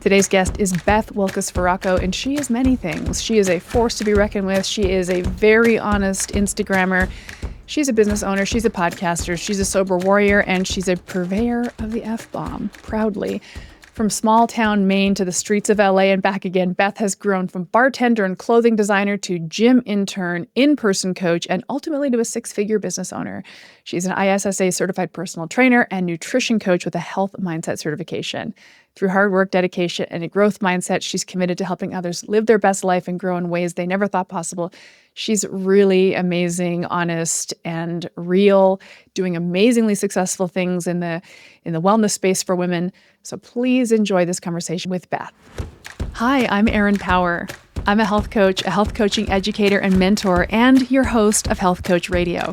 Today's guest is Beth Wilkas Feraco, and she is many things. She is a force to be reckoned with. She is a very honest Instagrammer. She's a business owner. She's a podcaster. She's a sober warrior, and she's a purveyor of the F-bomb, proudly. From small town Maine to the streets of LA and back again, Beth has grown from bartender and clothing designer to gym intern, in-person coach, and ultimately to a six-figure business owner. She's an ISSA certified personal trainer and nutrition coach with a health mindset certification. Through hard work, dedication, and a growth mindset, she's committed to helping others live their best life and grow in ways they never thought possible. She's really amazing, honest, and real, doing amazingly successful things in the wellness space for women. So please enjoy this conversation with Beth. Hi, I'm Erin Power. I'm a health coach, a health coaching educator and mentor, and your host of Health Coach Radio.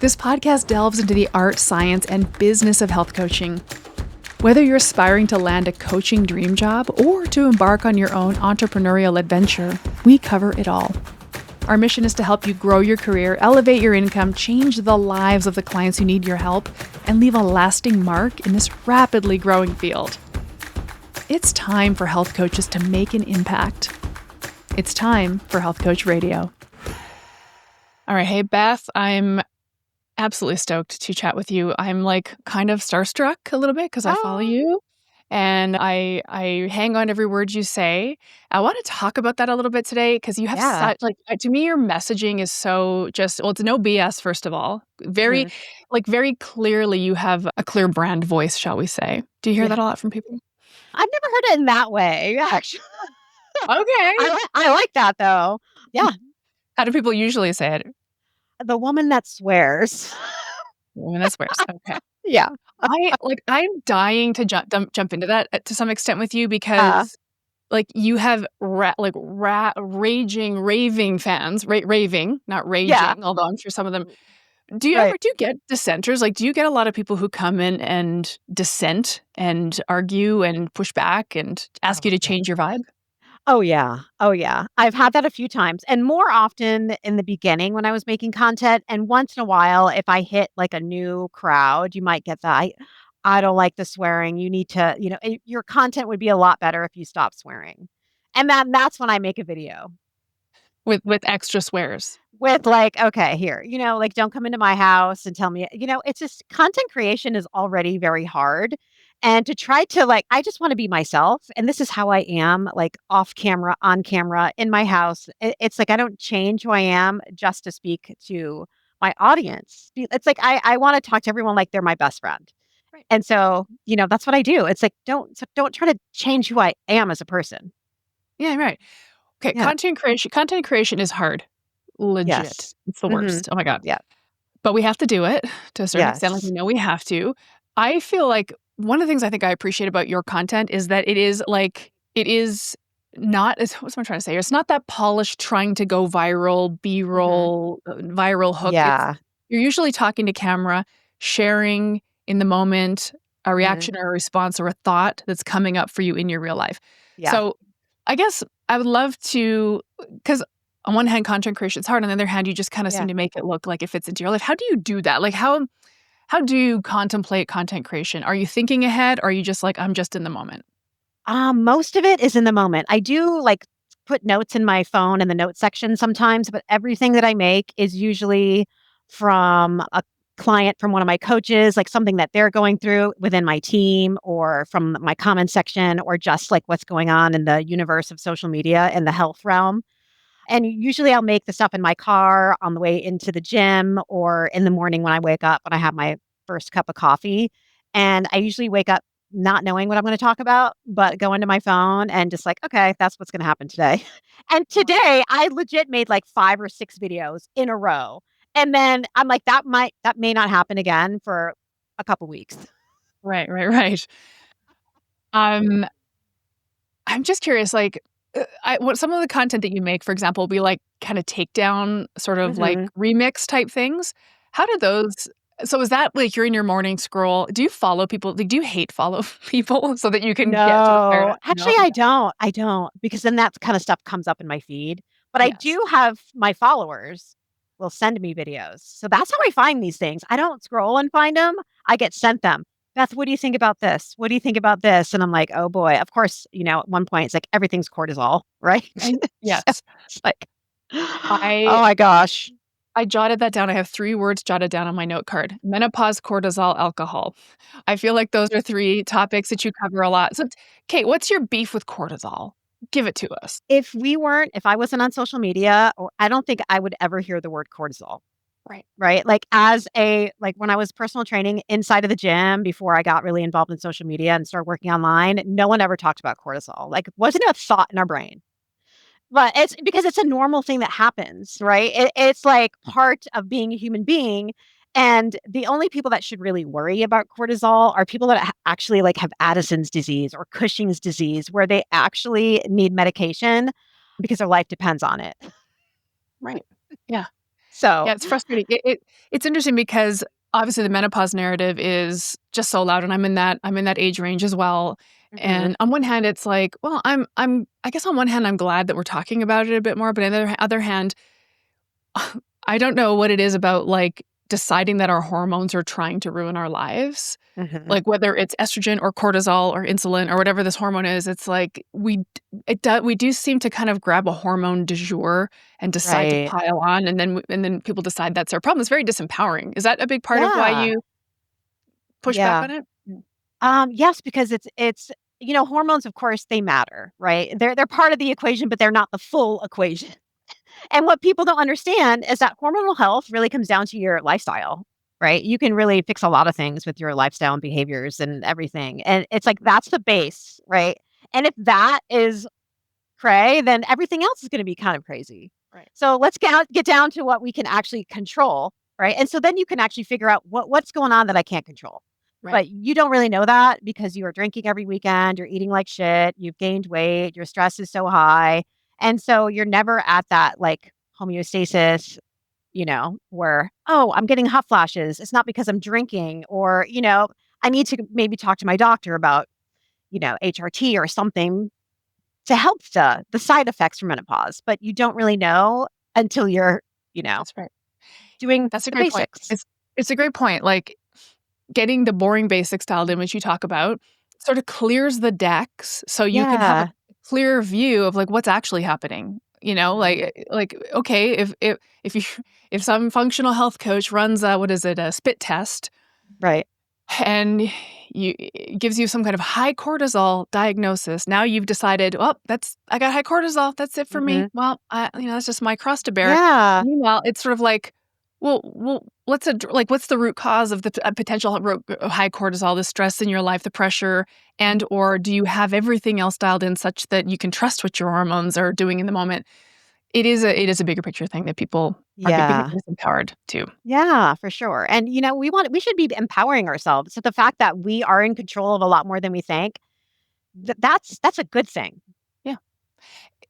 This podcast delves into the art, science, and business of health coaching. Whether you're aspiring to land a coaching dream job or to embark on your own entrepreneurial adventure, we cover it all. Our mission is to help you grow your career, elevate your income, change the lives of the clients who need your help, and leave a lasting mark in this rapidly growing field. It's time for health coaches to make an impact. It's time for Health Coach Radio. All right. Hey, Beth, I'm absolutely stoked to chat with you. I'm like kind of starstruck a little bit because I follow you and I hang on every word you say. I want to talk about that a little bit today because you have such to me, your messaging is so it's no BS, first of all. Very clearly you have a clear brand voice, shall we say. Do you hear that a lot from people? I've never heard it in that way, actually. Okay. I like that though. Yeah. How do people usually say it? The woman that swears. The woman that swears. Okay. Yeah. I'm dying to jump into that to some extent with you because you have raving fans, raving, not raging, although I'm sure some of them. Do you get dissenters? Like, do you get a lot of people who come in and dissent and argue and push back and ask you to change your vibe? Oh, yeah. I've had that a few times, and more often in the beginning when I was making content. And once in a while, if I hit like a new crowd, you might get that. I don't like the swearing. You need to, your content would be a lot better if you stop swearing. And that's when I make a video. With extra swears. With okay, here, don't come into my house and tell me, it's just content creation is already very hard. And to try to I just want to be myself. And this is how I am, off camera, on camera, in my house. It's I don't change who I am just to speak to my audience. It's I want to talk to everyone like they're my best friend. Right. And so, that's what I do. It's don't try to change who I am as a person. Yeah, right. Okay, yeah. Content creation is hard. Legit. Yes. It's the worst. Oh my God. Yeah. But we have to do it to a certain extent. We know we have to. I feel like one of the things I think I appreciate about your content is that it is not, what's I'm trying to say? It's not that polished trying to go viral, B-roll, viral hook. Yeah. You're usually talking to camera, sharing in the moment a reaction or a response or a thought that's coming up for you in your real life. Yeah. So I guess I would love to, because on one hand, content creation is hard. On the other hand, you just kind of seem to make it look like it fits into your life. How do you do that? How do you contemplate content creation? Are you thinking ahead? Or are you just I'm just in the moment? Most of it is in the moment. I do put notes in my phone in the notes section sometimes, but everything that I make is usually from a client, from one of my coaches, something that they're going through within my team, or from my comment section, or just what's going on in the universe of social media in the health realm. And usually I'll make the stuff in my car on the way into the gym, or in the morning when I wake up, when I have my first cup of coffee. And I usually wake up not knowing what I'm going to talk about, but go into my phone and just okay, that's what's going to happen today. And today I legit made 5 or 6 videos in a row. And then I'm that may not happen again for a couple weeks. Right. I'm just curious, some of the content that you make, for example, will be kind of takedown, sort of remix type things. How do those? So is that you're in your morning scroll? Do you follow people? Do you hate follow people so that you can get to the Actually, I don't, because then that kind of stuff comes up in my feed. But I do have my followers will send me videos. So that's how I find these things. I don't scroll and find them. I get sent them. Beth, what do you think about this? What do you think about this? And I'm like, oh boy. Of course, at one point it's like everything's cortisol, right? So Yes. it's like, I oh my gosh. I jotted that down. I have 3 words jotted down on my note card: menopause, cortisol, alcohol. I feel like those are 3 topics that you cover a lot. So, Kate, what's your beef with cortisol? Give it to us. If I wasn't on social media, or I don't think I would ever hear the word cortisol. Right. Right? Like when I was personal training inside of the gym before I got really involved in social media and started working online, no one ever talked about cortisol. Like, it wasn't a thought in our brain. But it's because it's a normal thing that happens, right? It's like part of being a human being. And the only people that should really worry about cortisol are people that actually like have Addison's disease or Cushing's disease, where they actually need medication because their life depends on it. Right. Yeah. So, Yeah, it's frustrating. It's interesting because obviously the menopause narrative is just so loud, and I'm in that age range as well. mhm, And on one hand, it's like, well, I guess on one hand I'm glad that we're talking about it a bit more, but on the other hand, I don't know what it is about like deciding that our hormones are trying to ruin our lives. mhm, Like whether it's estrogen or cortisol or insulin or whatever this hormone is, it's like we do seem to kind of grab a hormone du jour and decide to right. pile on, and then people decide that's our problem. It's very disempowering. Is that a big part of why Yeah. you push back Yeah. on it? Yes, because hormones, of course, they matter, right? They're part of the equation, but they're not the full equation. And what people don't understand is that hormonal health really comes down to your lifestyle, right? You can really fix a lot of things with your lifestyle and behaviors and everything. And it's like that's the base, right? And if that is cray, then everything else is going to be kind of crazy. Right. So let's get down to what we can actually control, right? And so then you can actually figure out what's going on that I can't control. Right. But you don't really know that because you are drinking every weekend, you're eating like shit, you've gained weight, your stress is so high. And so you're never at that like homeostasis, where, oh, I'm getting hot flashes. It's not because I'm drinking or, I need to maybe talk to my doctor about, HRT or something to help the side effects from menopause, but you don't really know until you're, you know, That's right. doing That's a the great point. basics. It's a great point. Like getting the boring basics dialed in, which you talk about, sort of clears the decks so you can have a Yeah. clear view of like what's actually happening. Mhm. Like okay, if you if some functional health coach runs a what is it, a spit test, Right. and it gives you some kind of high cortisol diagnosis. Now you've decided, well, that's I got high cortisol. That's it for me. Mhm. Well, that's just my cross to bear. Yeah. Meanwhile, it's sort of like, well, what's the root cause of the potential high cortisol, the stress in your life, the pressure, and or do you have everything else dialed in such that you can trust what your hormones are doing in the moment? It is a bigger picture thing that people are being Yeah. disempowered to. Yeah, for sure. And we should be empowering ourselves. So the fact that we are in control of a lot more than we think, that's a good thing. Yeah.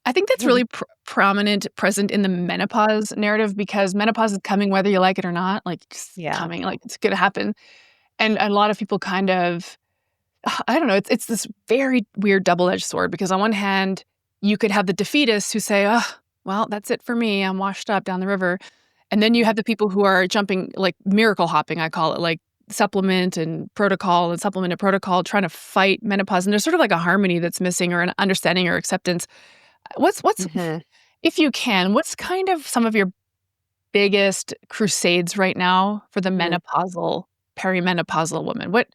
I think that's really prominent, present in the menopause narrative because menopause is coming whether you like it or not. Like, it's Yeah. coming, like, it's gonna happen. And a lot of people kind of I don't know, it's this very weird double-edged sword because on one hand, you could have the defeatists who say, "Oh, well, that's it for me. I'm washed up down the river." And then you Mhm. have the people who are jumping, like, miracle hopping, I call it, like, supplement and protocol, trying to fight menopause. And there's sort of like a harmony that's missing or an understanding or acceptance. What's Mhm. if you can, what's kind of some of your biggest crusades right now for the Mhm. perimenopausal woman? What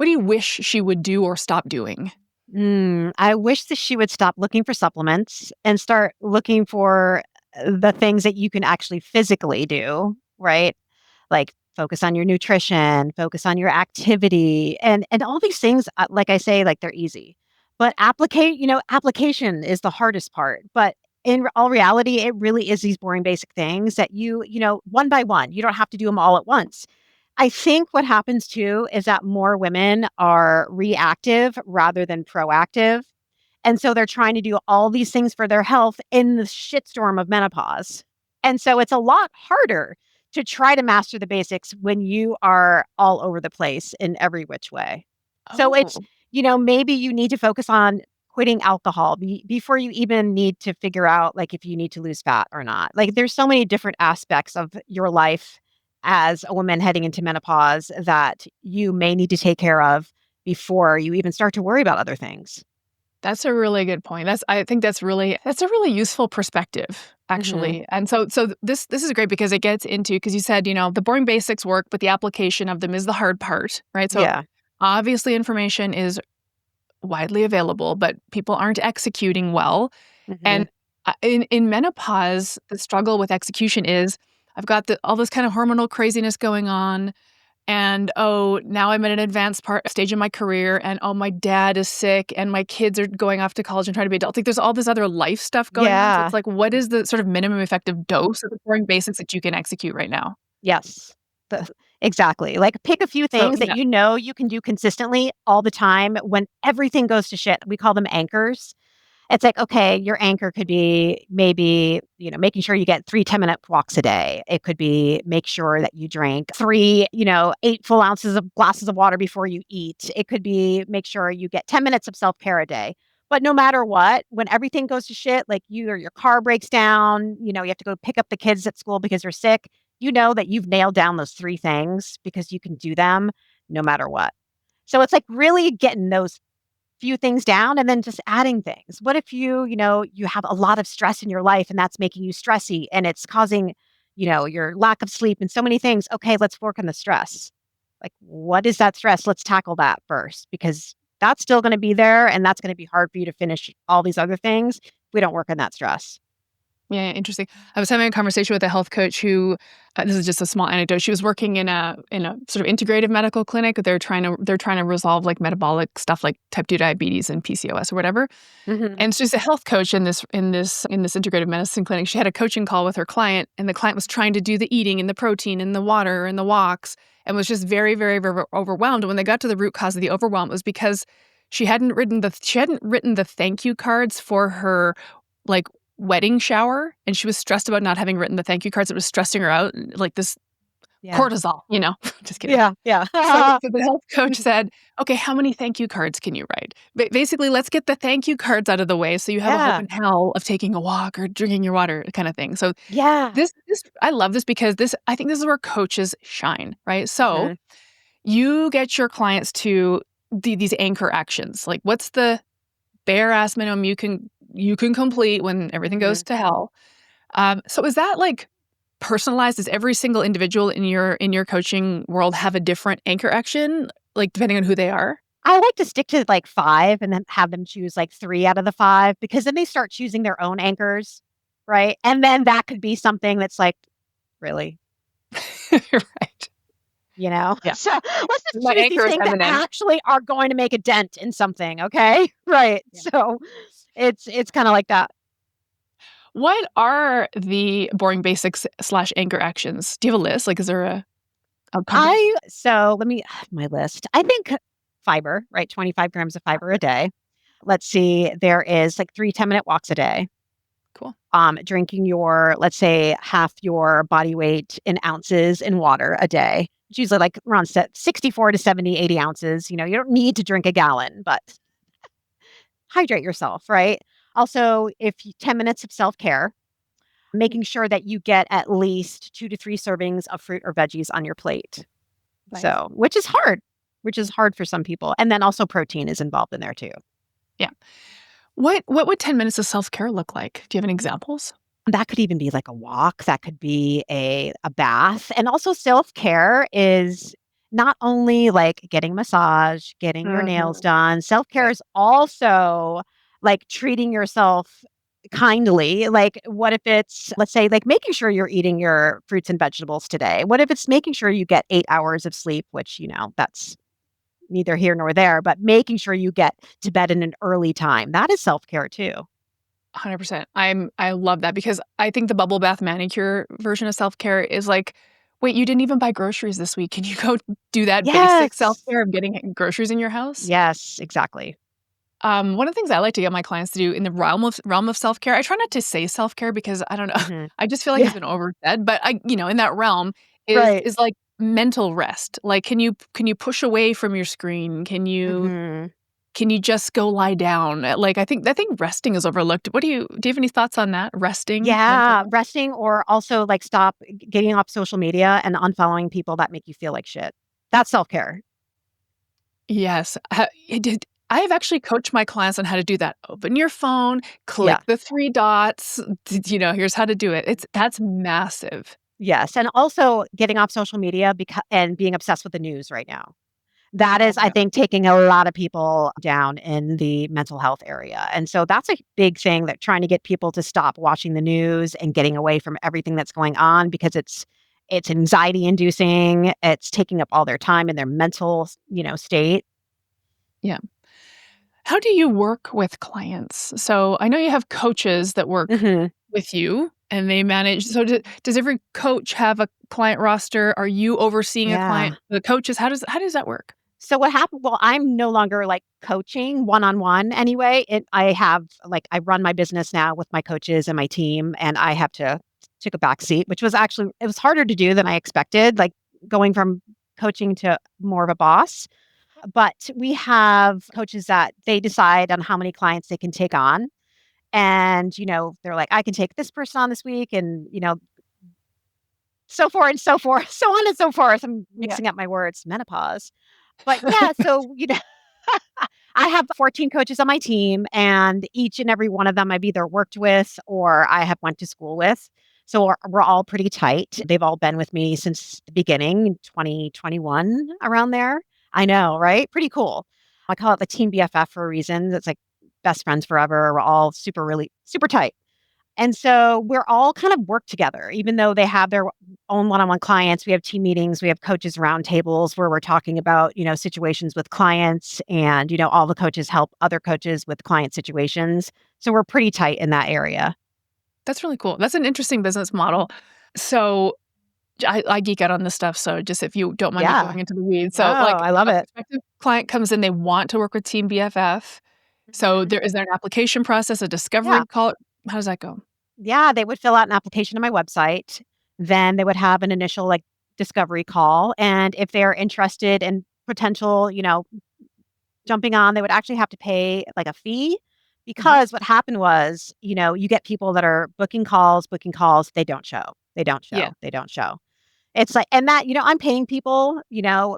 do you wish she would do or stop doing? I wish that she would stop looking for supplements and start looking for the things that you can actually physically do, right? Like focus on your nutrition, focus on your activity, and all these things. Like I say, like they're easy, but application is the hardest part. But in all reality, it really is these boring basic things that one by one. You don't have to do them all at once. I think what happens too is that more women are reactive rather than proactive. And so they're trying to do all these things for their health in the shitstorm of menopause. And so it's a lot harder to try to master the basics when you are all over the place in every which way. So it's, Oh, maybe you need to focus on quitting alcohol before you even need to figure out like if you need to lose fat or not. Like there's so many different aspects of your life as a woman heading into menopause that you may need to take care of before you even start to worry about other things. That's a really good point. I think that's a really useful perspective, Hmm. actually. And so this is great because it gets into, because you said, the boring basics work, but the application of them is the hard part, right? So Yeah. obviously information is widely available, but people aren't executing well. Hmm. And in menopause, the struggle with execution is I've got all this kind of hormonal craziness going on. And, oh, now I'm at an advanced stage in my career, and, oh, my dad is sick, and my kids are going off to college and trying to be adults. Like, there's all this other life stuff going on. So it's Yeah. like, what is the sort of minimum effective dose of the boring basics that you can execute right now? Yes. Exactly. Like pick a few So, things that you can do consistently all the time when everything goes to shit. We call them anchors. It's like, okay, your anchor could be maybe, making sure you get 3 10-minute walks a day. It could be make sure that you drink 8 full ounces of glasses of water before you eat. It could be make sure you get 10 minutes of self-care a day. But no matter what, when everything goes to shit, like you or your car breaks down, you have to go pick up the kids at school because they're sick, you know that you've nailed down those 3 things because you can do them no matter what. So it's like really getting those few things down and then just adding things. What if you have a lot of stress in your life and that's making you stressy and it's causing, your lack of sleep and so many things. Okay, let's work on the stress. Like, what is that stress? Let's tackle that first because that's still going to be there and that's going to be hard for you to finish all these other things if we don't work on that stress. yeah, interesting. I was having a conversation with a health coach who, this is just a small anecdote. She was working in a sort of integrative medical clinic. They're trying to resolve like metabolic stuff like type 2 diabetes and PCOS or whatever. Hmm. And she's a health coach in this integrative medicine clinic. She had a coaching call with her client, and the client was trying to do the eating and the protein and the water and the walks, and was just very, very, very overwhelmed. And when they got to the root cause of the overwhelm, it was because she hadn't written the thank you cards for her like wedding shower, and she was stressed about not having written the thank you cards. It was stressing her out, like this Yeah. cortisol. Just kidding. Yeah. Yeah. So the health coach said, "Okay, how many thank you cards can you write? Basically, let's get the thank you cards out of the way so you have a hope Yeah. in hell of taking a walk or drinking your water kind of thing." So Yeah. this I love this because I think this is where coaches shine, right? So Hmm. you get your clients to these anchor actions. Like, what's the bare ass minimum you can complete when everything goes Hmm. to hell? So is that like personalized? Does every single individual in your coaching world have a different anchor action, like depending on who they are? I like to stick to like 5 and then have them choose like 3 out of the 5 because then they start choosing their own anchors, right? And then that could be something that's like, really, Right. Yeah. So let's just My choose these anchor is things that M&M. actually are going to make a dent in something, okay? Right. Yeah. So it's kind of like that. What are the boring basics slash anchor actions? Do you have a list? Like, is there a company? Let me my list. I think fiber, right? 25 grams of fiber a day. Let's see, there is like 3 10-minute walks a day. Cool. Drinking let's say, half your body weight in ounces in water a day. It's usually like around 64 to 70, 80 ounces. You don't need to drink a gallon, but hydrate yourself, right? Also, 10 minutes of self care, making sure that you get at least 2 to 3 servings of fruit or veggies on your plate. Nice. So, which is hard for some people. And then also protein is involved in there too. Yeah. What would 10 minutes of self-care look like? Do you have any examples? That could even be like a walk, that could be a bath. And also self-care is not only like getting a massage, getting your nails Mhm. done. Self-care Right. is also like treating yourself kindly. Like what if it's, let's say, like making sure you're eating your fruits and vegetables today? What if it's making sure you get 8 hours of sleep, which, that's neither here nor there, but making sure you get to bed in an early time. That is self-care too. 100%. I love that because I think the bubble bath manicure version of self-care is like, wait, you didn't even buy groceries this week. Can you go do that basic Yes. self-care of getting groceries in your house? Yes, exactly. One of the things I like to get my clients to do in the realm of self-care, I try not to say self-care because I don't know, Mhm. I just feel like it's Yeah, been oversaid, but in that realm is right. is like mental rest. Like, can you push away from your screen? Can you Mhm. can you just go lie down? Like, I think resting is overlooked. Do you have any thoughts on that? Resting, mental Yeah, health? resting or also like stop getting off social media and unfollowing people that make you feel like shit. That's self-care. Yes. I have actually coached my clients on how to do that. Open your phone, Yeah. click the 3 dots, here's how to do it. That's massive. Yes, and also getting off social media and being obsessed with the news right now. That Oh is, my I god. think, taking a lot of people down in the mental health area, and so that's a big thing that trying to get people to stop watching the news and getting away from everything that's going on because it's anxiety inducing, it's taking up all their time in their mental, state. Yeah. How do you work with clients? So, I know you have coaches that work Mhm. with you and they manage. So, does every coach have a client roster? Are you overseeing a client, Yeah. the coaches? How does that work? So what happened well, I'm no longer, like, coaching one-on-one anyway. I run my business now with my coaches and my team, and I have to took a back seat, which was actually it was harder to do than I expected, like, going from coaching to more of a boss. But we have coaches that they decide on how many clients they can take on, and, they're like, "I can take this person on this week," and, so forth and so forth, so on and so forth. I'm Yeah. mixing up my words, menopause. But yeah, so, I have 14 coaches on my team, and each and every one of them I've either worked with or I have went to school with. So we're all pretty tight. They've all been with me since the beginning, in 2021, around there. I know, right? Pretty cool. I call it the team BFF for a reason. It's like best friends forever. We're all really super tight. And so we're all kind of work together, even though they have their own one-on-one clients. We have team meetings, we have coaches roundtables where we're talking about, situations with clients and, all the coaches help other coaches with client situations. So we're pretty tight in that area. That's really cool. That's an interesting business model. So, I geek out on this stuff, so just if you don't mind me Yeah. going into the weeds. No, So, like, I love a it. prospective client comes in, they want to work with Team BFF. So, Mhm. is there an application process, a Yeah. discovery call? How does that go? Yeah, they would fill out an application on my website. Then they would have an initial like discovery call. And if they're interested in potential, jumping on, they would actually have to pay, like, a fee Mhm. because what happened was, you get people that are booking calls, they don't show. They don't Yeah. show. They don't show. It's like and that, I'm paying people,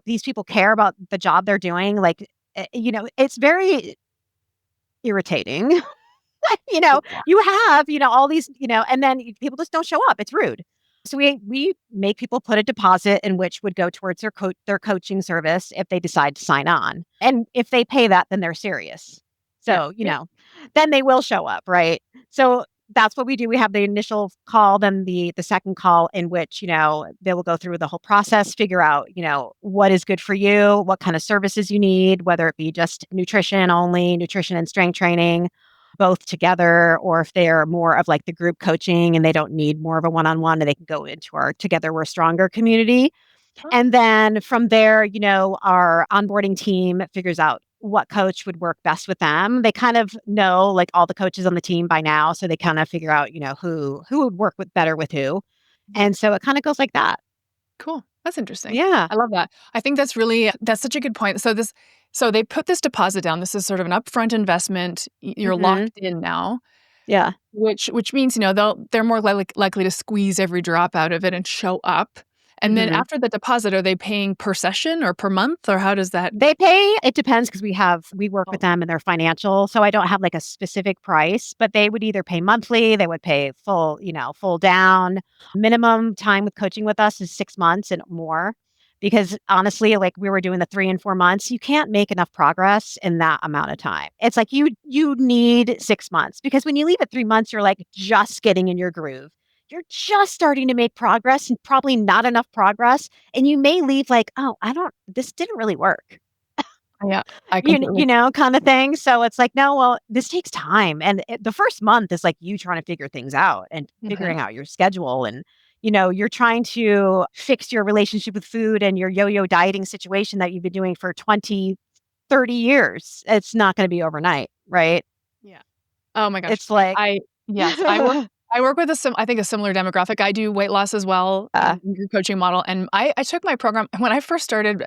these people care about the job they're doing, like, it's very irritating. Yeah. You have, all these, and then people just don't show up. It's rude. So we make people put a deposit in which would go towards their coaching service if they decide to sign on. And if they pay that, then they're serious. Yeah. So, Yeah. then they will show up, right? So that's what we do. We have the initial call, then the second call in which, they will go through the whole process, figure out, what is good for you, what kind of services you need, whether it be just nutrition only, nutrition and strength training, both together, or if they're more of like the group coaching and they don't need more of a one-on-one and they can go into our Together We're Stronger community. Oh, And then from there, our onboarding team figures out what coach would work best with them. They kind of know like all the coaches on the team by now, so they kind of figure out, who would work with better with who. yeah. And so it kind of goes like that. Cool. That's interesting. Yeah. I love that. I think that's such a good point. So they put this deposit down. This is sort of an upfront investment. You're Mhm. locked in now, Yeah. which means, they're more likely to squeeze every drop out of it and show up. And then Mhm. after the deposit, are they paying per session or per month, or how does that? They pay it depends because we work with Oh, them and they're financial, so I don't have, like, a specific price, but they would either pay monthly, they would pay full, full down. Minimum time with coaching with us is 6 months and more, because honestly, like, we were doing the 3 and 4 months, you can't make enough progress in that amount of time. It's like you need 6 months because when you leave at 3 months, you're, like, just getting in your groove. You're just starting to make progress and probably not enough progress, and you may leave like, "Oh, I don't this didn't really work." yeah. I completely. Kinda thing. So it's like, "No, well, this takes time." And the first month is like you trying to figure things out and Mhm. figuring out your schedule and, you're trying to fix your relationship with food and your yo-yo dieting situation that you've been doing for 20, 30 years. It's not gonna be overnight, right? Yeah. Oh my gosh. It's like I Yes, I work with a similar demographic. I do weight loss as well uh, in your coaching model, and I took my program when I first started.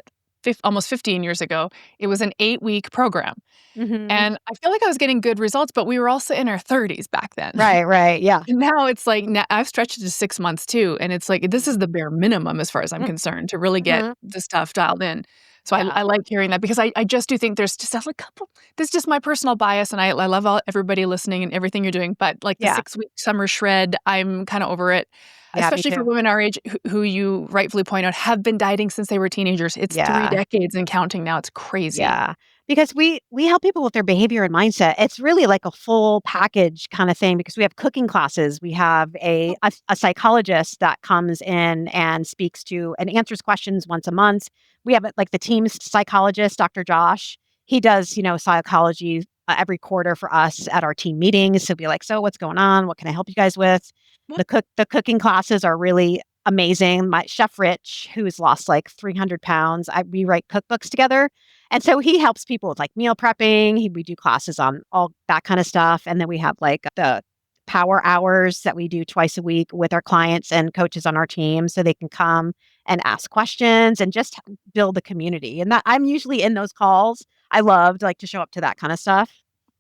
almost 15 years ago, it was an 8-week program. Mhm. And I feel like I was getting good results, but we were also in our 30s back then. Right, yeah. And now it's like, I've stretched it to 6 months too. And it's like, this is the bare minimum as far as I'm concerned to really get Mhm. the stuff dialed in. So Yeah. I like hearing that because I just do think there's just a couple, this is just my personal bias. And I love everybody listening and everything you're doing. But like the Yeah. 6-week summer shred, I'm kind of over it, Yeah, me especially for too. women our age who you rightfully point out have been dieting since they were teenagers. It's 3 Yeah. decades and counting now. It's crazy. Yeah, because we help people with their behavior and mindset. It's really like a full package kind of thing because we have cooking classes. We have a psychologist that comes in and speaks to and answers questions once a month. We have like the team's psychologist, Dr. Josh. He does, psychology every quarter for us at our team meetings. He'll be like, "So what's going on? What can I help you guys with?" What? The cooking classes are really amazing. My chef Rich, who's lost like 300 pounds, we write cookbooks together. And so he helps people with like meal prepping. We do classes on all that kind of stuff. And then we have like the power hours that we do twice a week with our clients and coaches on our team so they can come and ask questions and just build a community. And that I'm usually in those calls. I love to show up to that kind of stuff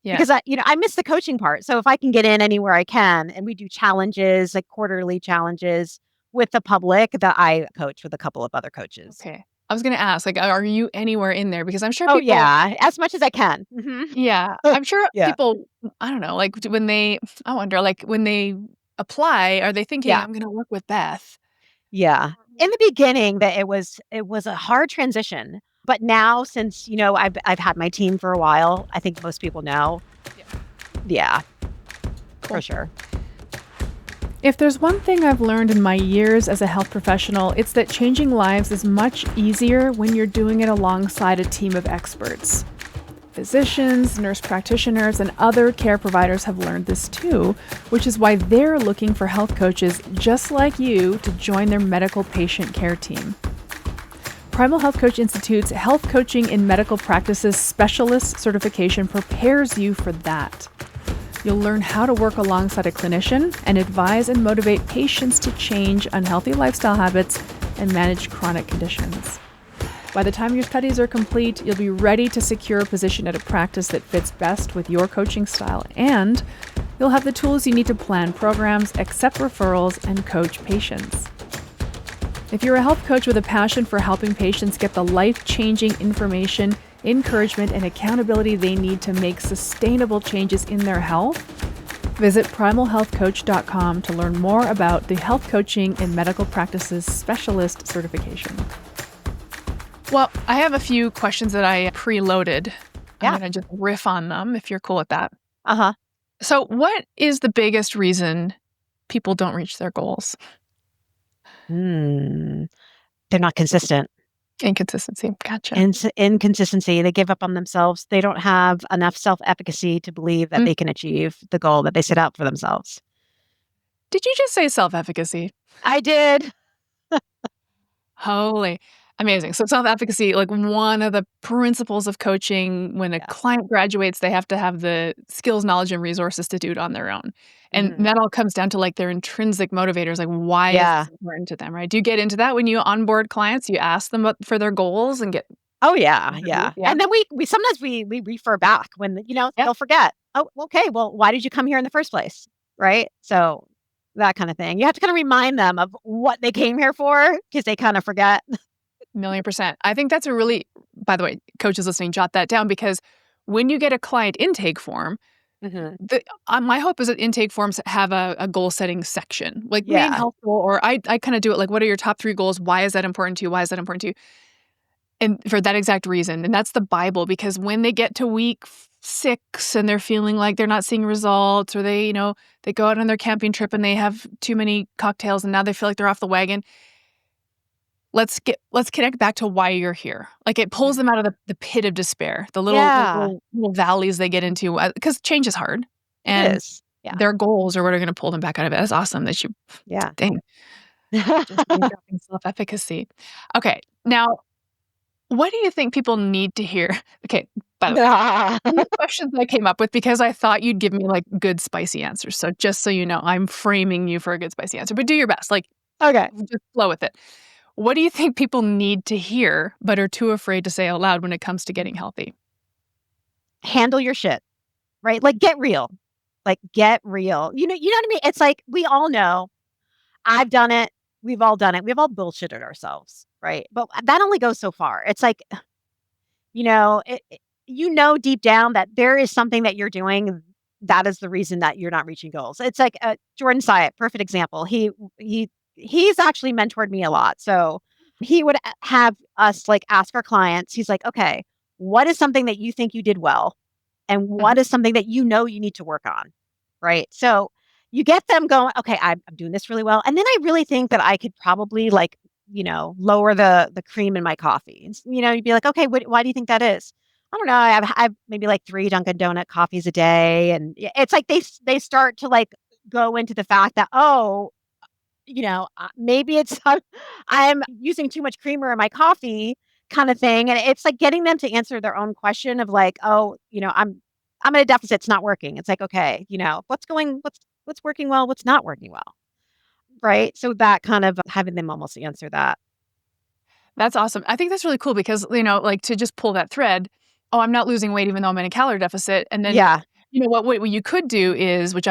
Yeah. because I miss the coaching part. So if I can get in anywhere I can, and we do challenges, like quarterly challenges with the public that I coach with a couple of other coaches. Okay. I was going to ask, like, are you anywhere in there? Because I'm sure Oh, people, yeah, as much as I can. yeah, I'm sure Yeah, people, I don't know, like I wonder, like when they apply, are they thinking, yeah, I'm going to work with Beth? yeah. In the beginning, that it was a hard transition, but now since, I've had my team for a while, I think most people know. Yeah. Yeah, for Cool. sure. If there's one thing I've learned in my years as a health professional, it's that changing lives is much easier when you're doing it alongside a team of experts. Physicians, nurse practitioners, and other care providers have learned this too, which is why they're looking for health coaches just like you to join their medical patient care team. Primal Health Coach Institute's Health Coaching in Medical Practices Specialist certification prepares you for that. You'll learn how to work alongside a clinician and advise and motivate patients to change unhealthy lifestyle habits and manage chronic conditions. By the time your studies are complete, you'll be ready to secure a position at a practice that fits best with your coaching style, and you'll have the tools you need to plan programs, accept referrals, and coach patients. If you're a health coach with a passion for helping patients get the life-changing information, encouragement, and accountability they need to make sustainable changes in their health, visit primalhealthcoach.com to learn more about the Health Coaching in Medical Practices Specialist certification. Well, I have a few questions that I preloaded. Yeah. I'm going to just riff on them if you're cool with that. Uh-huh. So what is the biggest reason people don't reach their goals? They're not consistent. Inconsistency. Gotcha. Inconsistency. They give up on themselves. They don't have enough self-efficacy to believe that they can achieve the goal that they set out for themselves. Did you just say self-efficacy? I did. Holy, amazing. So self-efficacy, like one of the principles of coaching, when a client graduates, they have to have the skills, knowledge, and resources to do it on their own. And that all comes down to like their intrinsic motivators, like why is this important to them, right? Do you get into that when you onboard clients? You ask them for their goals and get... Oh, yeah. And then we sometimes we refer back when, they'll forget. Oh, okay. Well, why did you come here in the first place? Right? So that kind of thing. You have to kind of remind them of what they came here for because they kind of forget. 1,000,000%. I think that's a really, by the way, coaches listening, jot that down because when you get a client intake form, my hope is that intake forms have a goal setting section, like main health goal, or I kind of do it like, what are your top 3 goals? Why is that important to you? Why is that important to you? And for that exact reason. And that's the Bible, because when they get to week 6 and they're feeling like they're not seeing results, or they go out on their camping trip and they have too many cocktails and now they feel like they're off the wagon. Let's connect back to why you're here. Like it pulls them out of the pit of despair, the little valleys they get into, because change is hard. And it is. Yeah. Their goals are what are going to pull them back out of it. That's awesome that you, dang, just dropping self-efficacy. Okay, now, what do you think people need to hear? Okay, by the way, these questions I came up with because I thought you'd give me like good spicy answers. So just so you know, I'm framing you for a good spicy answer, but do your best. Like, Okay. just flow with it. What do you think people need to hear but are too afraid to say out loud when it comes to getting healthy? Handle your shit, right? Like, get real. Like, get real. You know what I mean? It's like, we all know. I've done it. We've all done it. We've all bullshitted ourselves, right? But that only goes so far. It's like, deep down that there is something that you're doing that is the reason that you're not reaching goals. It's like Jordan Syatt, perfect example. He's actually mentored me a lot. So he would have us like ask our clients. He's like, okay, what is something that you think you did well, and what Mhm. is something that you need to work on, right? So you get them going. Okay, I'm doing this really well, and then I really think that I could probably like lower the cream in my coffee. You'd be like, okay, why do you think that is? I don't know. I have maybe like 3 Dunkin' Donut coffees a day, and it's like they start to like go into the fact that maybe it's I'm using too much creamer in my coffee, kind of thing, and it's like getting them to answer their own question of like, oh, I'm in a deficit. It's not working. It's like, okay, what's working well, what's not working well, right? So that kind of having them almost answer that. That's awesome. I think that's really cool because, like to just pull that thread, oh, I'm not losing weight even though I'm in a calorie deficit. And then, Yeah. what you could do is, which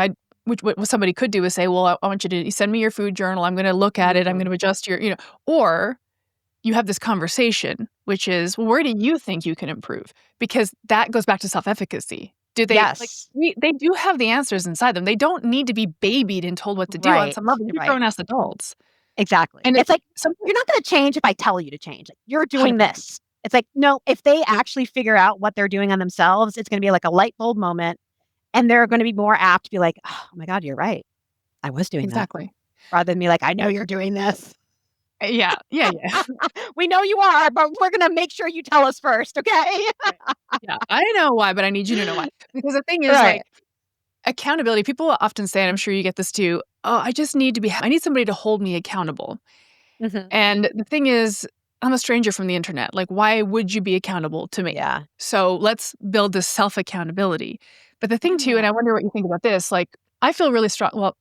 what somebody could do is say, well, I want you to send me your food journal. I'm going to look at it. I'm going Mhm. to adjust or you have this conversation, which is, well, where do you think you can improve? Because that goes back to self-efficacy. Do they like Yes. they do have the answers inside them. They don't need to be babied and told what to do on Right. some level. These are Right. grown-ass adults. Exactly. And It's it's like, something you're not gonna change if I tell you to change. Like, you're doing 100%. this. It's like, no, if they actually figure out what they're doing on themselves, it's gonna be like a light bulb moment, and they're gonna be more apt to be like, "Oh my god, you're right. I was doing that." Exactly. Rather than be like, "I know you're doing this. Yeah. Yeah, yeah. We know you are, but we're gonna make sure you tell us first, okay?" Right. Yeah. I know why, but I need you to know why. Because the thing is, Right. like, accountability, people often say, and I'm sure you get this too, "Oh, I need somebody to hold me accountable." Mhm. And the thing is, I'm a stranger from the internet. Like, why would you be accountable to me? Yeah. So let's build this self-accountability. But the thing too, and Yeah. I wonder what you think about this, like, I feel really strong. Well,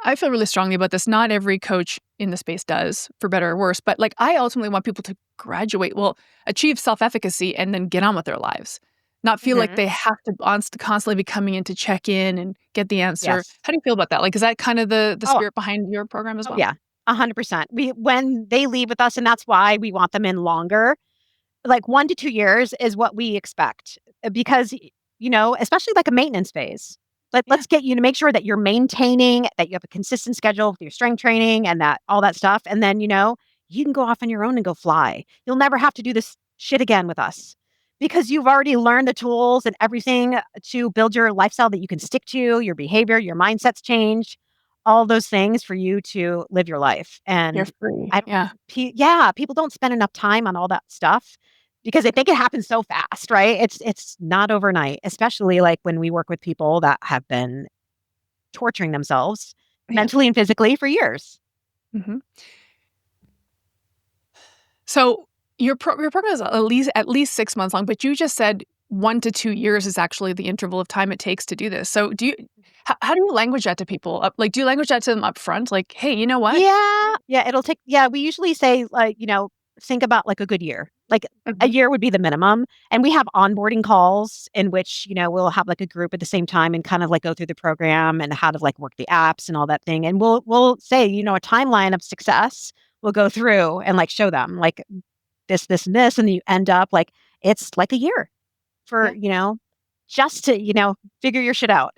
I feel really strongly about this. Not every coach in the space does, for better or worse. But like, I ultimately want people to graduate, well, achieve self-efficacy, and then get on with their lives. Not feel like Mhm. they have to constantly be coming in to check in and get the answer. Yes. How do you feel about that? Like, is that kind of the Oh, spirit behind your program as oh, well? yeah. 100%. When they leave with us, and that's why we want them in longer, like 1 to 2 years is what we expect, because, especially like a maintenance phase. Yeah, Let's get you to make sure that you're maintaining, that you have a consistent schedule with your strength training and that all that stuff, and then, you can go off on your own and go fly. You'll never have to do this shit again with us because you've already learned the tools and everything to build your lifestyle that you can stick to, your behavior, your mindset's changed, all those things for you to live your life. you're And free. I Yeah. yeah, people don't spend enough time on all that stuff because they think it happens so fast, right? It's not overnight, especially like when we work with people that have been torturing themselves Yeah. mentally and physically for years. Mhm. So your program is at least 6 months long, but you just said 1 to 2 years is actually the interval of time it takes to do this. So do you how do you language that to people? Like, do you language that to them up front? Like, "Hey, you know what?" Yeah, yeah, we usually say like, think about like a good year. Like a Mhm. year would be the minimum. And we have onboarding calls in which, we'll have like a group at the same time and kind of like go through the program and how to like work the apps and all that thing. And we'll say, a timeline of success. We'll go through and like show them like this, and this, and you end up like it's like a year for, Yeah. just to, figure your shit out.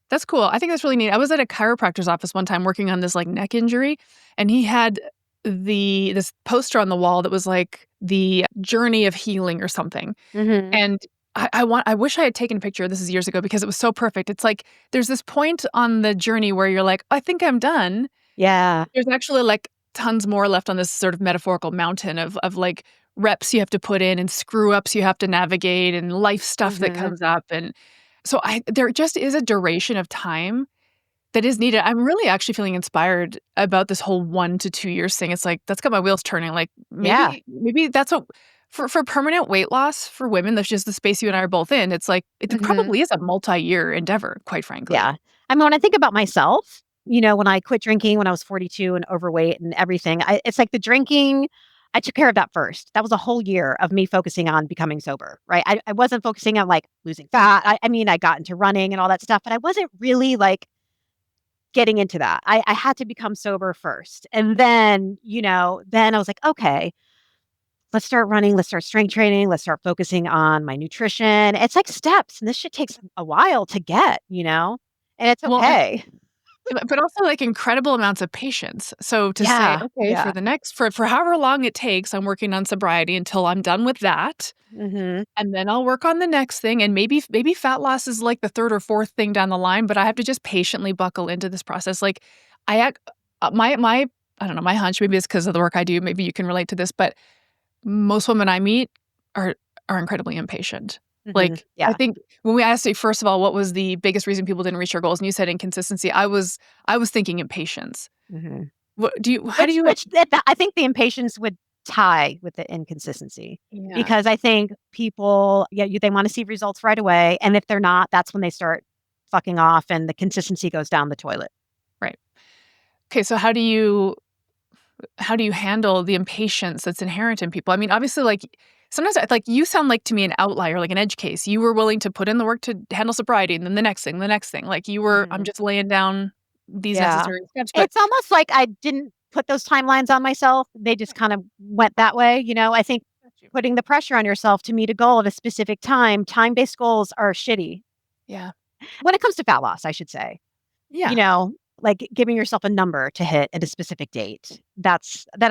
That's cool. I think that's really neat. I was at a chiropractor's office one time working on this, like, neck injury, and he had this poster on the wall that was, like, the journey of healing or something. Mhm. And I wish I had taken a picture, this is years ago, because it was so perfect. It's like, there's this point on the journey where you're like, "I think I'm done." Yeah. There's actually, like, tons more left on this sort of metaphorical mountain of, like, reps you have to put in and screw ups you have to navigate and life stuff that Mhm. comes up, and so I there just is a duration of time that is needed. I'm really actually feeling inspired about this whole 1 to 2 years thing. It's like, that's got my wheels turning, like, Yeah. maybe that's what for permanent weight loss for women, that's just the space you and I are both in, it's like, it Mhm. probably is a multi-year endeavor, quite frankly. Yeah. I mean, when I think about myself, when I quit drinking when I was 42 and overweight and everything, it's like the drinking, I took care of that first. That was a whole year of me focusing on becoming sober, right? I wasn't focusing on like losing fat. I mean, I got into running and all that stuff, but I wasn't really like getting into that. I had to become sober first. And then, then I was like, okay, let's start running. Let's start strength training. Let's start focusing on my nutrition. It's like steps. And this shit takes a while to get, and it's Well, okay. but also like incredible amounts of patience. So to say, Yeah. okay, for Yeah. the next for however long it takes, I'm working on sobriety until I'm done with that. Hmm. And then I'll work on the next thing. And maybe fat loss is like the third or fourth thing down the line, but I have to just patiently buckle into this process. Like I act my I don't know, my hunch, maybe it's because of the work I do, maybe you can relate to this, but most women I meet are incredibly impatient. Hmm. Like, I Yeah. think when we asked you, first of all, what was the biggest reason people didn't reach their goals? And you said inconsistency. I was thinking impatience. Hmm. How do Which you, which I think the impatience would tie with the inconsistency yeah, because I think people, yeah, they want to see results right away, and if they're not, that's when they start fucking off, and the consistency goes down the toilet. right. Okay. So how do you handle the impatience that's inherent in people? I mean, obviously, like sometimes like you sound like to me an outlier, like an edge case. You were willing to put in the work to handle sobriety and then the next thing. Like I'm Hmm. just laying down these Yeah, necessary steps. But it's almost like I didn't put those timelines on myself. They just kind of went that way. I think putting the pressure on yourself to meet a goal at a specific time-based goals are shitty. yeah. When it comes to fat loss, I should say. you Yeah. know, like giving yourself a number to hit at a specific date. That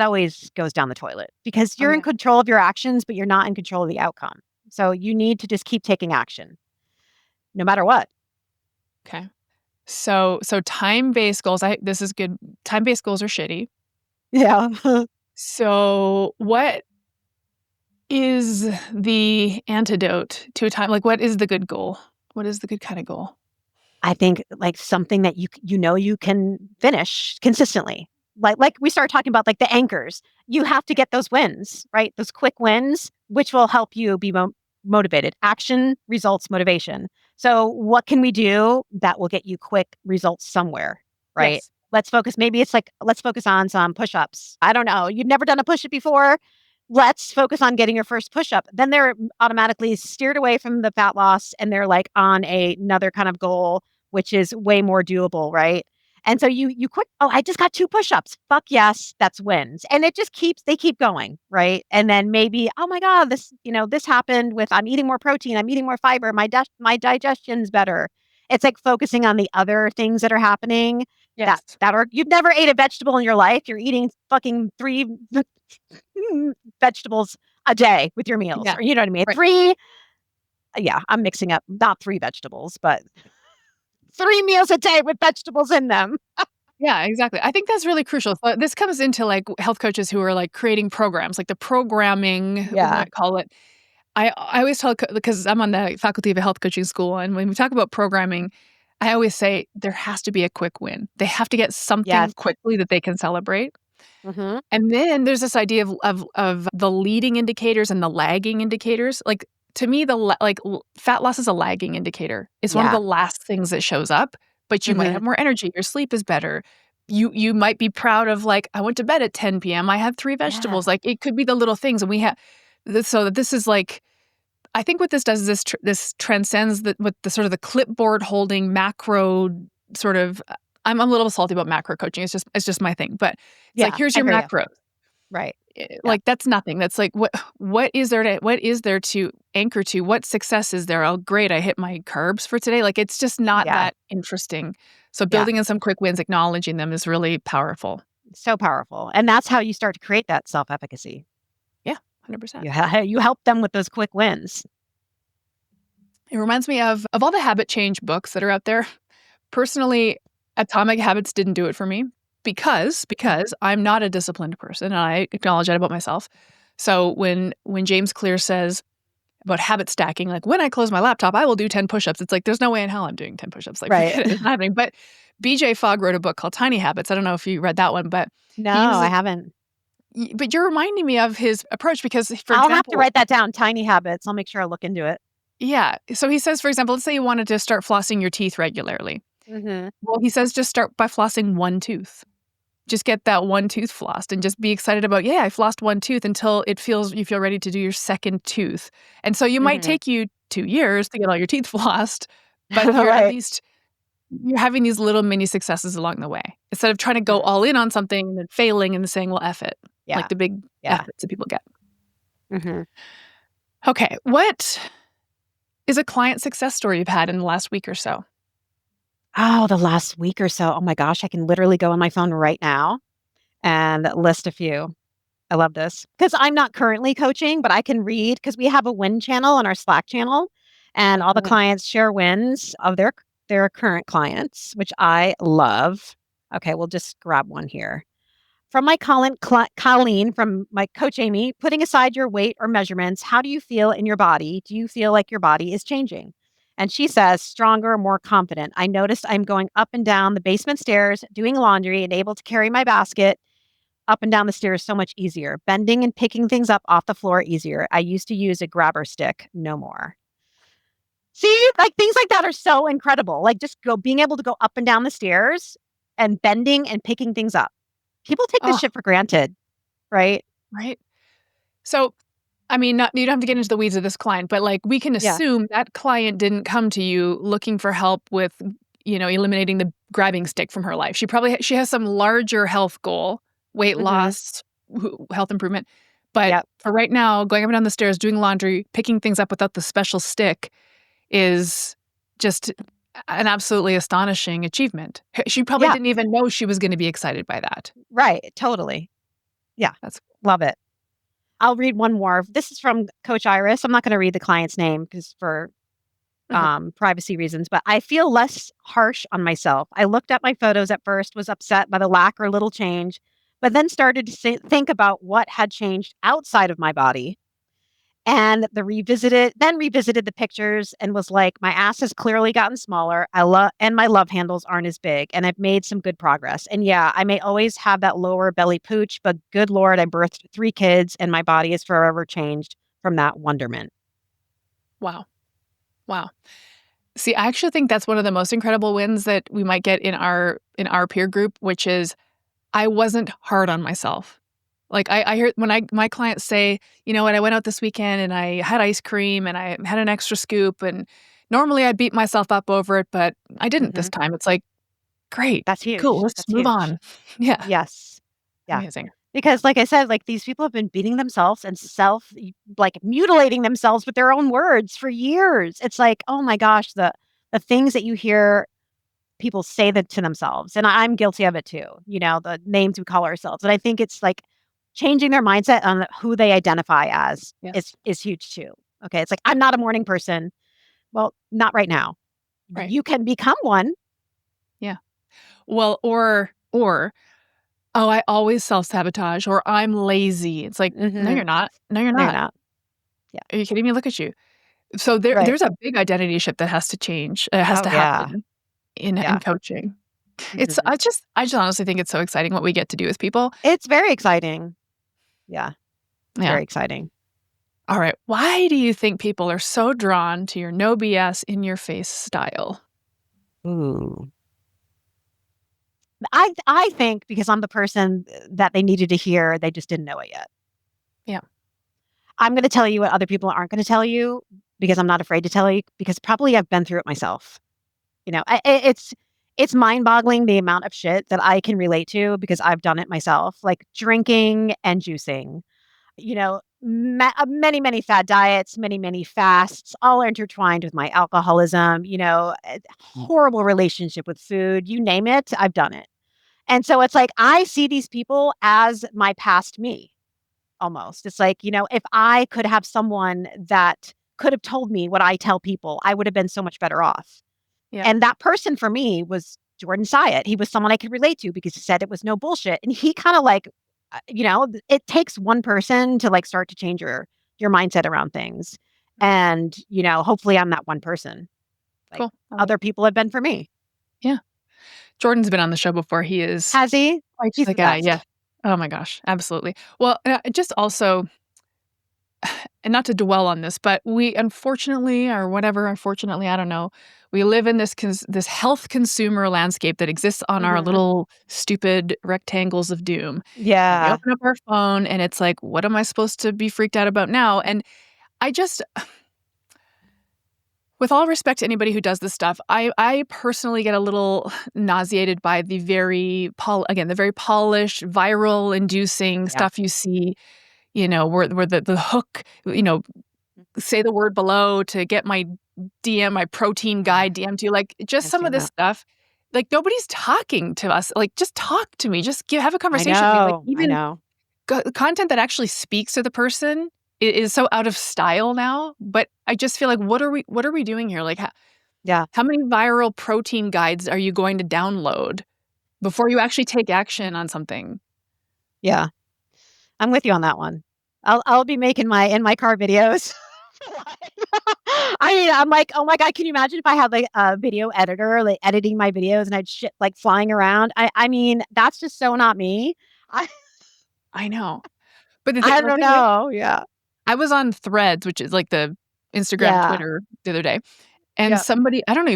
always goes down the toilet because Oh you're in yeah. control of your actions, but you're not in control of the outcome. So you need to just keep taking action no matter what. Okay. So time-based goals, this is good. Time-based goals are shitty. Yeah. So what is the antidote to a time? Like what is the good goal? What is the good kind of goal? I think like something that you can finish consistently. Like we started talking about like the anchors. You have to get those wins, right? Those quick wins, which will help you be motivated. Action results motivation. So what can we do that will get you quick results somewhere, right? Yes. Let's focus. Maybe it's like let's focus on some push-ups. I don't know. You've never done a push-up before. Let's focus on getting your first push-up. Then they're automatically steered away from the fat loss and they're like on another kind of goal which is way more doable, right? And so you quit. Oh, I just got 2 push-ups. Fuck yes, that's wins. And they keep going, right? And then maybe, oh my God, this happened with I'm eating more protein, I'm eating more fiber, my digestion's better. It's like focusing on the other things that are happening that Yes. that are you've never ate a vegetable in your life. You're eating fucking 3 vegetables a day with your meals. Yeah. Or you know what I mean? Right. 3, yeah, I'm mixing up not 3 vegetables, but 3 meals a day with vegetables in them. Yeah, exactly. I think that's really crucial. So this comes into like health coaches who are like creating programs, like the programming, we Yeah. might call it. I always tell because I'm on the faculty of a health coaching school, and when we talk about programming, I always say there has to be a quick win. They have to get something Yes. quickly that they can celebrate. Mhm. And then there's this idea of the leading indicators and the lagging indicators. Like to me, fat loss is a lagging indicator. It's one of Yeah. the last things that shows up, but you might Mhm. have more energy. Your sleep is better. You might be proud of like I went to bed at 10 p.m. I had 3 Yeah. vegetables. Like it could be the little things, and we have so that this is like I think what this does is this transcends what the sort of the clipboard holding macro sort of. I'm a little salty about macro coaching. It's just my thing, but it's like Yeah, here's I your hear you. macros. Right. Yeah. Like that's nothing. That's like what is there to anchor to? What success is there? Oh, great! I hit my carbs for today. Like it's just not Yeah. that interesting. So Yeah. building in some quick wins, acknowledging them is really powerful. So powerful. And that's how you start to create that self-efficacy. Yeah, 100%. You help them with those quick wins. It reminds me of all the habit change books that are out there. Personally, Atomic Habits didn't do it for me because I'm not a disciplined person, and I acknowledge that about myself. So when James Clear says about habit stacking, like when I close my laptop, I will do 10 push-ups. It's like there's no way in hell I'm doing 10 push-ups. Like Right. forget it, it's not happening. But BJ Fogg wrote a book called Tiny Habits. I don't know if you read that one, but No, he I uses haven't. but you're reminding me of his approach because, for I'll have to example, write that down, tiny habits. I'll make sure I look into it. yeah. So he says, for example, let's say you wanted to start flossing your teeth regularly. Mhm. Well, he says just start by flossing one tooth. Just get that one tooth flossed and just be excited about, yeah, I flossed one tooth until you feel ready to do your second tooth. And so you might Mhm. take you 2 years to get all your teeth flossed, but Right. you're having these little mini successes along the way. Instead of trying to go Mhm. all in on something and then failing and then saying, "Well, F it." Like Yeah. the big F Yeah. it's that people get. Mhm. Okay, what is a client success story you've had in the last week or so? Oh, the last week or so. Oh my gosh, I can literally go on my phone right now and list a few. I love this because 'cause I'm not currently coaching, but I can read because we have a win channel on our Slack channel, and all the Oh, clients share wins of their current clients, which I love. Okay, we'll just grab one here. From my Colleen from my coach Amy, putting aside your weight or measurements, how do you feel in your body? Do you feel like your body is changing? And she says, stronger, more confident. I noticed I'm going up and down the basement stairs, doing laundry, and able to carry my basket up and down the stairs so much easier. Bending and picking things up off the floor easier. I used to use a grabber stick, no more. See, like things like that are so incredible. Like just being able to go up and down the stairs and bending and picking things up. People take this oh, shit for granted, right? right? So, I mean, not you don't have to get into the weeds of this client, but, like, we can Yeah. assume that client didn't come to you looking for help with, eliminating the grabbing stick from her life. She has some larger health goal, weight Mhm. loss, health improvement, but Yep. for right now, going up and down the stairs, doing laundry, picking things up without the special stick is just an absolutely astonishing achievement. She probably Yeah. didn't even know she was gonna be excited by that. Right. Totally. Yeah. That's Love it. I'll read one more. This is from Coach Iris. I'm not going to read the client's name because for uh privacy reasons, but I feel less harsh on myself. I looked at my photos at first, was upset by the lack or little change, but then started to think about what had changed outside of my body and revisited the pictures and was like, my ass has clearly gotten smaller. And my love handles aren't as big and I've made some good progress. And yeah, I may always have that lower belly pooch, but good Lord, I birthed 3 kids and my body is forever changed from that wonderment. Wow. Wow. See, I actually think that's one of the most incredible wins that we might get in our peer group, which is I wasn't hard on myself. Like I hear when I my clients say, you know what, I went out this weekend and I had ice cream and I had an extra scoop and normally I beat myself up over it, but I didn't this Mhm. time. It's like, great, That's cool, huge. let's That's move huge. on. Yeah, Yes. Yeah. amazing. Because like I said, like these people have been beating themselves and like mutilating themselves with their own words for years. It's like, oh my gosh, the things that you hear people say that to themselves. And I'm guilty of it too, the names we call ourselves. And I think it's like changing their mindset on who they identify as is Yes, is huge too. Okay. It's like, I'm not a morning person. Well, not right now. right. You can become one. Yeah. Well, or oh, I always self-sabotage or I'm lazy. It's like, no, Hmm. you're not. No, you're No, you're not. not. Yeah. Are you kidding me? Look at you. So Right. there's a big identity shift that has to change, has Oh to yeah. happen in Yeah. coaching. It's Hmm. I just honestly think it's so exciting what we get to do with people. It's very exciting. Yeah. It's Yeah. very exciting. All right. Why do you think people are so drawn to your no BS in your face style? Ooh. I think because I'm the person that they needed to hear, they just didn't know it yet. Yeah. I'm gonna tell you what other people aren't gonna tell you because I'm not afraid to tell you because probably I've been through it myself. It's mind-boggling the amount of shit that I can relate to because I've done it myself, like drinking and juicing. Many, many fad diets, many, many fasts, all intertwined with my alcoholism, a horrible relationship with food, you name it, I've done it. And so it's like I see these people as my past me almost. It's like, if I could have someone that could have told me what I tell people, I would have been so much better off. Yeah. And that person for me was Jordan Syatt. He was someone I could relate to because he said it was no bullshit. And he kind of like, it takes one person to like start to change your mindset around things. And, hopefully I'm that one person. Like Cool. All right. other people have been for me. Yeah. Jordan's been on the show before. He is Has he? quite He's the the guy. Yeah. best. Oh my gosh. Absolutely. Well, just also and not to dwell on this, but we unfortunately, or whatever, unfortunately, I don't know, we live in this health consumer landscape that exists on our Mhm. little stupid rectangles of doom. And we Yeah. open up our phone and it's like, what am I supposed to be freaked out about now? And I just, with all respect to anybody who does this stuff, I personally get a little nauseated by the again, the very polished, viral inducing Yeah. stuff you see, where the hook, say the word below to get my DM, my protein Oh, guide DM to you, like just can't some of stand this that. stuff. Like nobody's talking to us. Like just talk to me. Just have a I conversation with me. Like know. I even know. content that actually speaks to the person is so out of style now. But I just feel like what are we doing here? Like Yeah. how many viral protein guides are you going to download before you actually take action on something? Yeah. I'm with you on that one. I'll be making my in my car videos. I mean, I'm like, "Oh my god, can you imagine if I had, like, a video editor, like, editing my videos and I had shit, like, flying around?" I mean, that's just so not me. I I know. But the thing I the don't thing is, know. Yeah. I was on Threads, which is like the Instagram, Yeah. Twitter the other day. And Yeah. somebody, I don't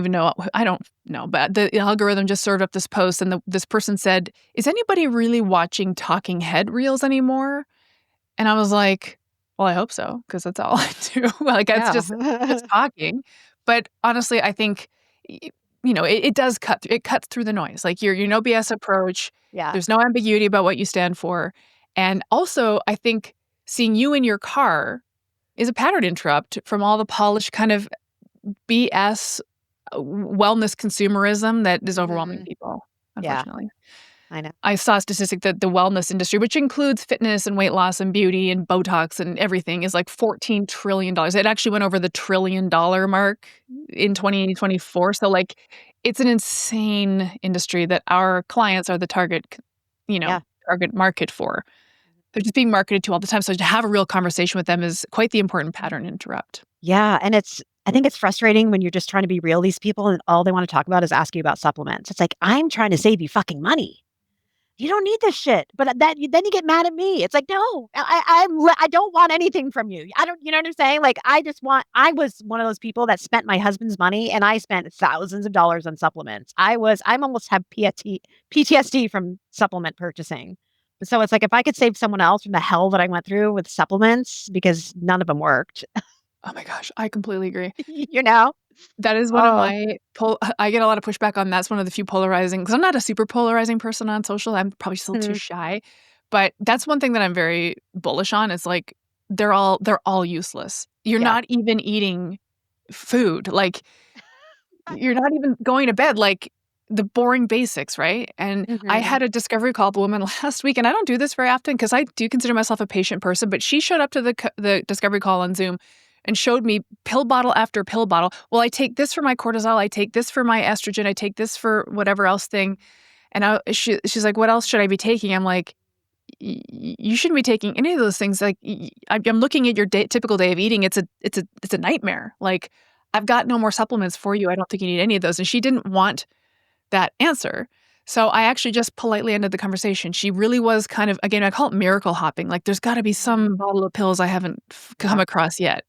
know, but the algorithm just served up this post and this person said, "Is anybody really watching talking head reels anymore?" And I was like, "Well, I hope so, because that's all I do." Like, it's just Yeah. talking. But honestly, I think, y it does it cuts through the noise. Like, your no BS approach, Yeah. there's no ambiguity about what you stand for. And also, I think seeing you in your car is a pattern interrupt from all the polished kind of BS wellness consumerism that is overwhelming Mhm. people, Yeah. unfortunately. I know. I saw a statistic that the wellness industry, which includes fitness and weight loss and beauty and Botox and everything, is like $14 trillion. It actually went over the $1 trillion mark in 2024. So, like, it's an insane industry that our clients are the you know, Yeah. target market for. They're just being marketed to all the time. So to have a real conversation with them is quite the important pattern interrupt. Yeah, and I think it's frustrating when you're just trying to be real these people and all they wanna talk about is ask you about supplements. It's like, "I'm trying to save you fucking money. You don't need this shit." But then you get mad at me. It's like, "No, I don't want anything from you. I don't," you know what I'm saying? Like, I was one of those people that spent my husband's money, and I spent thousands of dollars on supplements. I'm almost have PTSD from supplement purchasing. So it's like, if I could save someone else from the hell that I went through with supplements because none of them worked, Oh my gosh, I completely agree. you know? That is one of Oh. my I get a lot of pushback on that's one of the few polarizing, because 'cause I'm not a super polarizing person on social, I'm probably still too Mhm. shy, but that's one thing that I'm very bullish on. It's like, they're all useless. You're Yeah. not even eating food, like, you're not even going to bed, like, the boring basics, right? And I Mhm. had a discovery call with a woman last week, and I don't do this very often because I do consider myself a patient person, but she showed up to the discovery call on Zoom and showed me pill bottle after pill bottle. "Well, I take this for my cortisol, I take this for my estrogen, I take this for whatever else thing." And she's like, "What else should I be taking?" I'm like, You shouldn't be taking any of those things. Like, I'm looking at your typical day of eating. It's a nightmare. Like, I've got no more supplements for you. I don't think you need any of those." And she didn't want that answer. So I actually just politely ended the conversation. She really was kind of, again, I call it miracle hopping. Like, there's got to be Mhm. some bottle of pills I haven't come Yeah. across yet,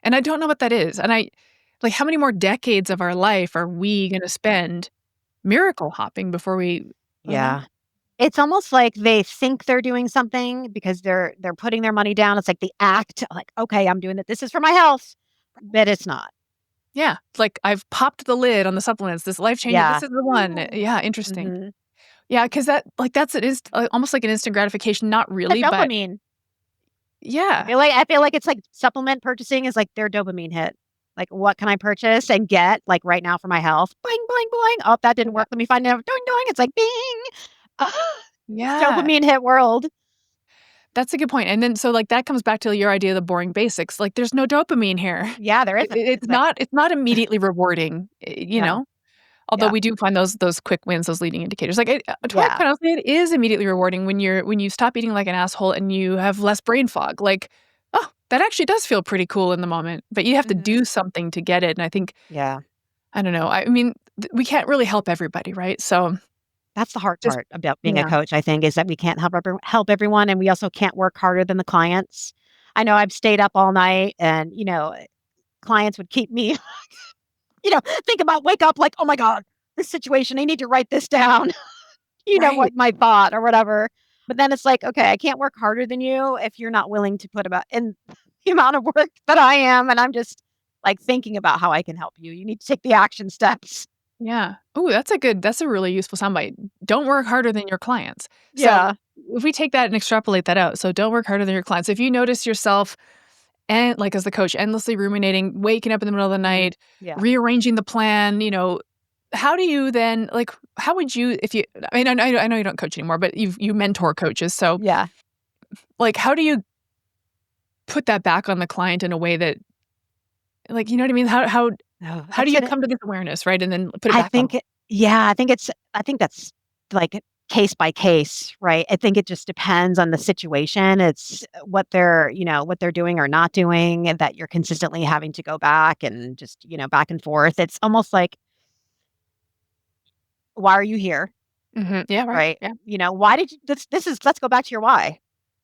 and I don't know what that is. And like, how many more decades of our life are we going to spend miracle hopping before we, you know? Yeah. It's almost like they think they're doing something because they're putting their money down. It's like the act, like, "Okay, I'm doing it. This is for my health," but it's not. Yeah, it's like, I've popped the lid on the supplements, this life-changing, this Yeah. is the one. Yeah, interesting. Mhm. Yeah, because that's almost like an instant gratification, not The really, but dopamine. yeah, I feel like it's like supplement purchasing is like their dopamine hit. Like, what can I purchase and get, like, right now for my health? Boing, boing, boing. Oh, that didn't yeah, work. Let me find out. Doing, doing. It's like, bing. yeah, Dopamine hit world. that's a good point, and then so, like, that comes back to your idea of the boring basics, like, there's no dopamine here. Yeah, there isn't. It's It's like, not immediately rewarding, you yeah, know? Although yeah, we do find those quick wins, those leading indicators. Like, yeah. quite honestly, it is immediately rewarding when you stop eating like an asshole and you have less brain fog. Like, oh, that actually does feel pretty cool in the moment, but you have to Mhm. do something to get it. And I think, Yeah. I don't know. I mean, we can't really help everybody, right? So That's the hard just, part about being a yeah, coach, I think, is that we can't help everyone, and we also can't work harder than the clients. I know I've stayed up all night and, clients would keep me, think about wake up like, oh my God, this situation, I need to write this down, Right. what my thought or whatever. But then it's like, okay, I can't work harder than you if you're not willing to put about in the amount of work that I am. And I'm just like thinking about how I can help you. You need to take the action steps. Yeah. Oh, that's a really useful soundbite. Don't work harder than your clients. So Yeah. if we take that and extrapolate that out, so don't work harder than your clients. If you notice yourself and like as the coach, endlessly ruminating, waking up in the middle of the Mhm. night, Yeah. rearranging the plan, how do you then like how would you if you I mean I know you don't coach anymore, but you mentor coaches. So Yeah. like how do you put that back on the client in a way that like you know what I mean? No, How do you come to this awareness, right? And then put it I back on. think, yeah, I think that's like case by case, right? I think it just depends on the situation. It's what they're doing or not doing, and that you're consistently having to go back and just, back and forth. It's almost like, why are you here? Yeah, right. Right? Yeah. Why did you, let's go back to your why.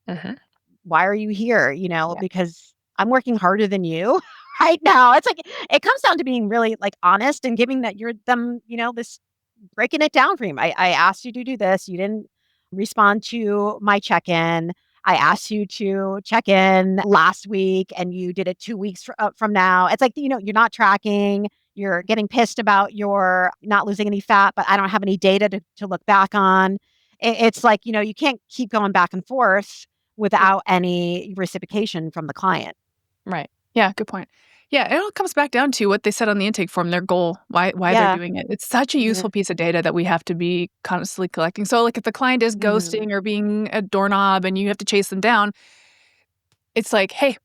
Mhm. Why are you here? Yeah. Because I'm working harder than you right now. It's like, it comes down to being really like honest and giving that you're them, this breaking it down for you. I asked you to do this. You didn't respond to my check-in. I asked you to check in last week and you did it 2 weeks from now. It's like, you're not tracking. You're getting pissed about your not losing any fat, but I don't have any data to look back on. It's like, you can't keep going back and forth Yeah. without any reciprocation from the client. Right. Yeah, good point. Yeah, it all comes back down to what they said on the intake form, their goal, why they're Yeah. doing it. It's such a Yeah. useful piece of data that we have to be constantly collecting. So like if the client is Mhm. ghosting or being a doorknob and you have to chase them down, it's like, "Hey,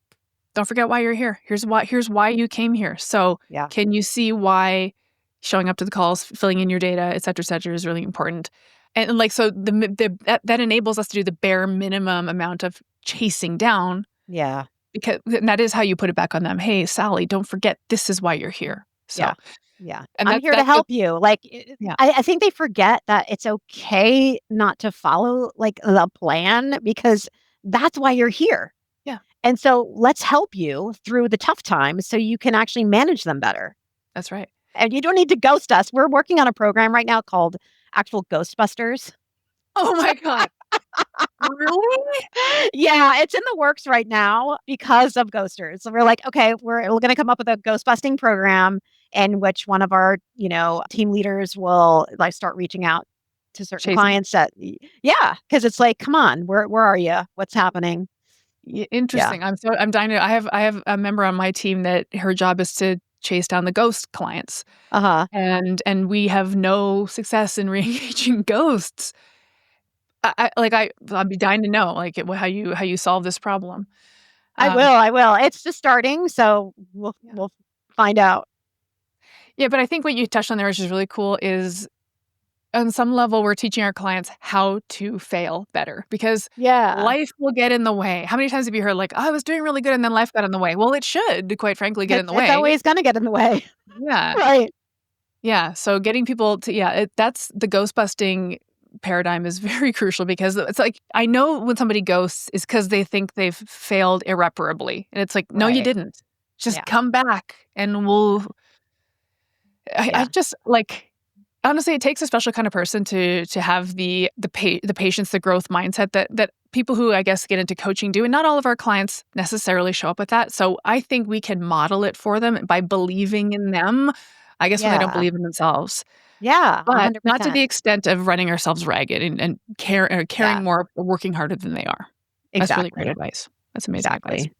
don't forget why you're here. Here's why you came here. So, Yeah. can you see why showing up to the calls, filling in your data, et cetera, is really important?" And like so that enables us to do the bare minimum amount of chasing down Yeah. because and that is how you put it back on them. "Hey, Sally, don't forget this is why you're here." Yeah. So, Yeah. and I'm that here to that goes help you. Like, yeah. I think they forget that it's okay not to follow like the plan because that's why you're here. Yeah, And so let's help you through the tough times so you can actually manage them better. that's right. And you don't need to ghost us. We're working on a program right now called actual Ghostbusters. Oh my god. Really? Yeah, it's in the works right now because of ghosters. So we're like, okay, we're going to come up with a ghost busting program in which one of our, team leaders will like start reaching out to certain Chasing. clients yeah, because it's like, come on, where are you? What's happening? Yeah. Interesting. I'm dying to I have a member on my team that her job is to chase down the ghost clients. Uh-huh. And we have no success in re-engaging ghosts. I'd be dying to know, like, how you solve this problem. I Um, will. I will. It's just starting, so we'll yeah. we'll find out. Yeah, but I think what you touched on there, which is really cool, is on some level, we're teaching our clients how to fail better because Yeah. life will get in the way. How many times have you heard, like, "Oh, I was doing really good and then life got in the way?" Well, it should, quite frankly, get in the It's way. always gonna get in the way. Yeah. Right. Yeah, so getting people to that's the ghost busting paradigm is very crucial because it's like I know when somebody ghosts is because they think they've failed irreparably, and it's like, "No, you Right. didn't. Just Yeah. come back and we'll." I Yeah. just like honestly, it takes a special kind of person to have the patience, the growth mindset that people who I guess get into coaching do, and not all of our clients necessarily show up with that. So I think we can model it for them by believing in them. I guess when they don't Yeah. believe in themselves. Yeah, But not to 100%. the extent of running ourselves ragged and caring Yeah, more or working harder than they are. That's really great exactly. advice. That's amazing advice. Exactly.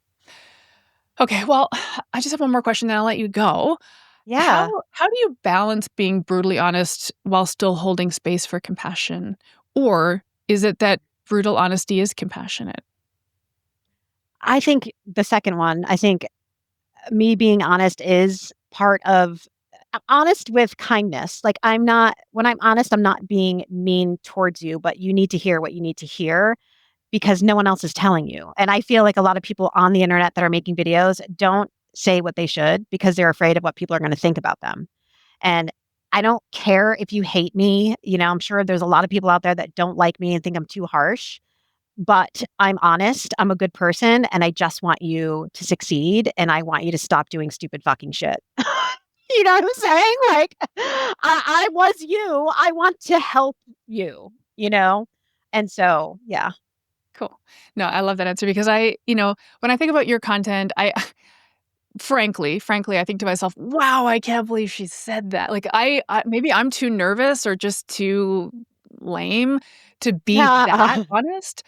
Okay, well, I just have one more question, then I'll let you go. Yeah. How do you balance being brutally honest while still holding space for compassion? Or is it that brutal honesty is compassionate? I think the second one, I think me being honest is part of I'm honest with kindness. Like, when I'm honest, I'm not being mean towards you, but you need to hear what you need to hear because no one else is telling you. And I feel like a lot of people on the internet that are making videos don't say what they should because they're afraid of what people are going to think about them. And I don't care if you hate me. I'm sure there's a lot of people out there that don't like me and think I'm too harsh. but I'm honest, I'm a good person, and I just want you to succeed, and I want you to stop doing stupid fucking shit. You know what I'm saying? Like, I was you. I want to help you, you know? And so, yeah. Cool. No, I love that answer because when I think about your content, I frankly, I think to myself, wow, I can't believe she said that. Like maybe I'm too nervous or just too lame to be that Yeah. honest,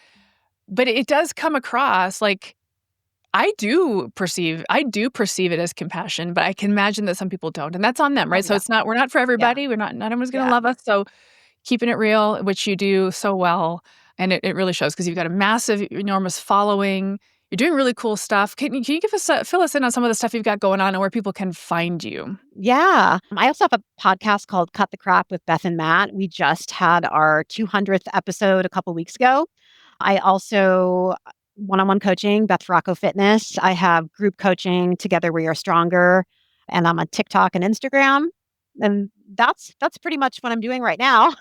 but it does come across like I do perceive it as compassion, but I can imagine that some people don't, and that's on them, Oh, right? So yeah. we're not for Yeah. everybody. Not everyone's going to Yeah. love us. So keeping it real, which you do so well, and it really shows because you've got a massive, enormous following. You're doing really cool stuff. Can you give us fill us in on some of the stuff you've got going on and where people can find you? Yeah. I also have a podcast called Cut the Crap with Beth and Matt. We just had our 200th episode a couple weeks ago. I also one-on-one coaching, Beth Feraco Fitness. I have group coaching, Together We Are Stronger, and I'm on TikTok and Instagram. And that's pretty much what I'm doing right now.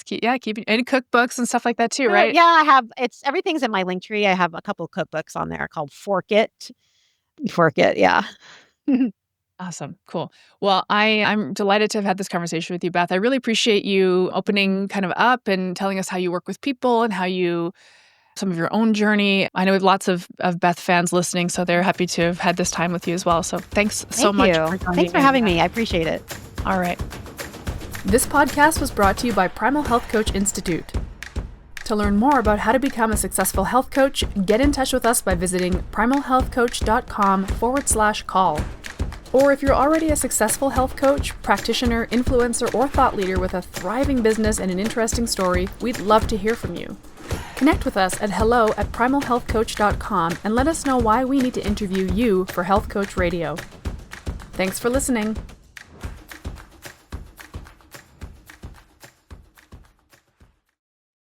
Yeah, keeping and cookbooks and stuff like that too, right? Yeah, I have everything's in my link tree. I have a couple cookbooks on there called Fork It. Fork It, yeah. Awesome. Cool. Well, I'm delighted to have had this conversation with you, Beth. I really appreciate you opening kind of up and telling us how you work with people and how you some of your own journey. I know we have lots of Beth fans listening, so they're happy to have had this time with you as well. So thanks so Thank much you. for joining Thanks for me. having me. I appreciate it. All right. This podcast was brought to you by Primal Health Coach Institute. To learn more about how to become a successful health coach, get in touch with us by visiting primalhealthcoach.com/call. Or if you're already a successful health coach, practitioner, influencer, or thought leader with a thriving business and an interesting story, we'd love to hear from you. Connect with us at hello@primalhealthcoach.com and let us know why we need to interview you for Health Coach Radio. Thanks for listening.